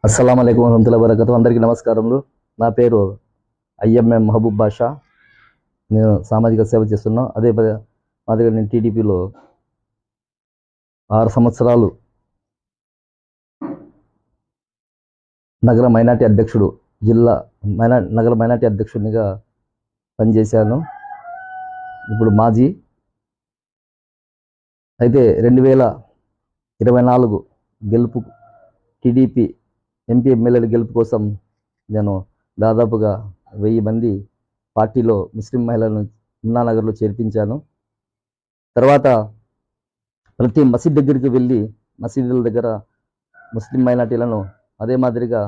అస్సలం అయికం వరహమతుల్లాహి వబరకాతు. అందరికీ నమస్కారములు. నా పేరు ఐఎంఎం మహబూబ్ బాషా. నేను సామాజిక సేవ చేస్తున్నా. మాదిరిగా నేను టీడీపీలో 6 సంవత్సరాలు నగర మైనార్టీ అధ్యక్షుడు, నగర మైనార్టీ అధ్యక్షునిగా పనిచేశాను. ఇప్పుడు మాజీ. అయితే 2024 గెలుపు, టీడీపీ ఎంపీ ఎమ్మెల్యేల గెలుపు కోసం నేను దాదాపుగా 1000 మంది పార్టీలో ముస్లిం మహిళలను ఉమ్నానగర్లో చేర్పించాను. తర్వాత ప్రతి మసీద్ దగ్గరికి వెళ్ళి మసీదుల దగ్గర ముస్లిం మైనార్టీలను, అదే మాదిరిగా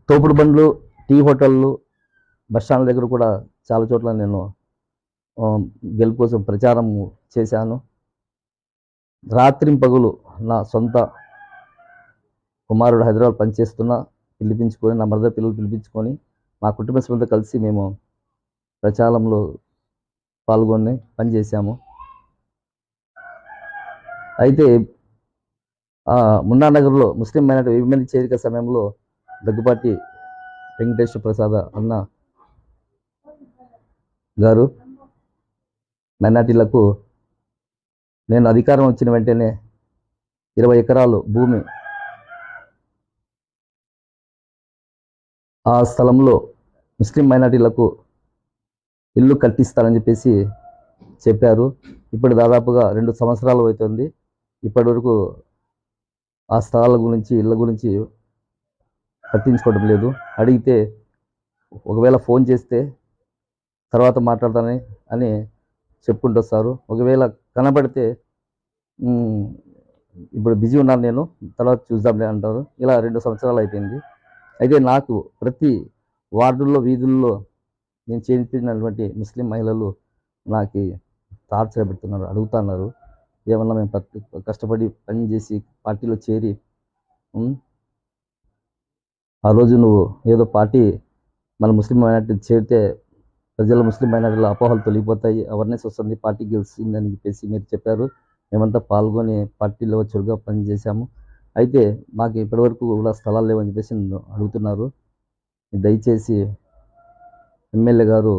తోపుడు బండ్లు, టీ హోటళ్ళు, బస్టాండ్ల దగ్గర కూడా చాలా చోట్ల నేను గెలుపు కోసం ప్రచారం చేశాను. రాత్రింపగలు నా సొంత కుమారుడు హైదరాబాద్ పనిచేస్తున్నా పిలిపించుకొని, నా మరద పిల్లలు పిలిపించుకొని, మా కుటుంబ సభ్యులతో కలిసి మేము ప్రచారంలో పాల్గొని పనిచేశాము. అయితే మున్నానగర్లో ముస్లిం మైనార్టీ 1000 మంది చేరిక సమయంలో దగ్గుపాటి వెంకటేశ్వర ప్రసాద్ అన్న గారు మైనార్టీలకు నేను అధికారం వచ్చిన వెంటనే 20 ఎకరాలు భూమి ఆ స్థలంలో ముస్లిం మైనార్టీలకు ఇల్లు కట్టిస్తారని చెప్పేసి చెప్పారు. ఇప్పుడు దాదాపుగా 2 సంవత్సరాలు అవుతుంది. ఇప్పటి వరకు ఆ స్థలాల గురించి, ఇళ్ళ గురించి పట్టించుకోవడం లేదు. అడిగితే ఒకవేళ ఫోన్ చేస్తే తర్వాత మాట్లాడతానని చెప్పుకుంటూ వస్తారు. ఒకవేళ కనబడితే ఇప్పుడు బిజీ ఉన్నాను, నేను తర్వాత చూద్దాంలే అంటారు. ఇలా 2 సంవత్సరాలు అయిపోయింది. అయితే నాకు ప్రతి వార్డుల్లో, వీధుల్లో నేను చేర్చినటువంటి ముస్లిం మహిళలు నాకు టార్చర్ పెడుతున్నారు, అడుగుతున్నారు. ఏమన్నా మేము కష్టపడి పని చేసి పార్టీలో చేరి ఆ రోజు నువ్వు ఏదో పార్టీ మన ముస్లిం మైనార్టీ చేరితే ప్రజల ముస్లిం మైనార్టీల అపోహలు తొలగిపోతాయి, అవేర్నెస్ వస్తుంది, పార్టీ గెలిచిందని చెప్పేసి మీరు చెప్పారు. మేమంతా పాల్గొని పార్టీలో చురుగ్గా పనిచేశాము. అయితే మాకు ఇప్పటివరకు కూడా స్థలాలు లేవని చెప్పేసి నన్ను అడుగుతున్నారు. దయచేసి ఎమ్మెల్యే గారు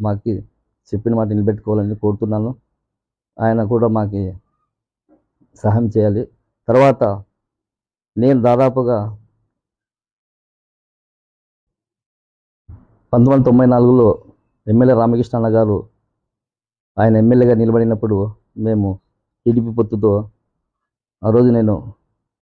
మాకు చెప్పిన మాట నిలబెట్టుకోవాలని కోరుతున్నాను. ఆయన కూడా మాకు సహాయం చేయాలి. తర్వాత నేను దాదాపుగా 1994లో ఎమ్మెల్యే రామకృష్ణ గారు ఆయన ఎమ్మెల్యేగా నిలబడినప్పుడు మేము టీడీపీ పొత్తుతో ఆ రోజు నేను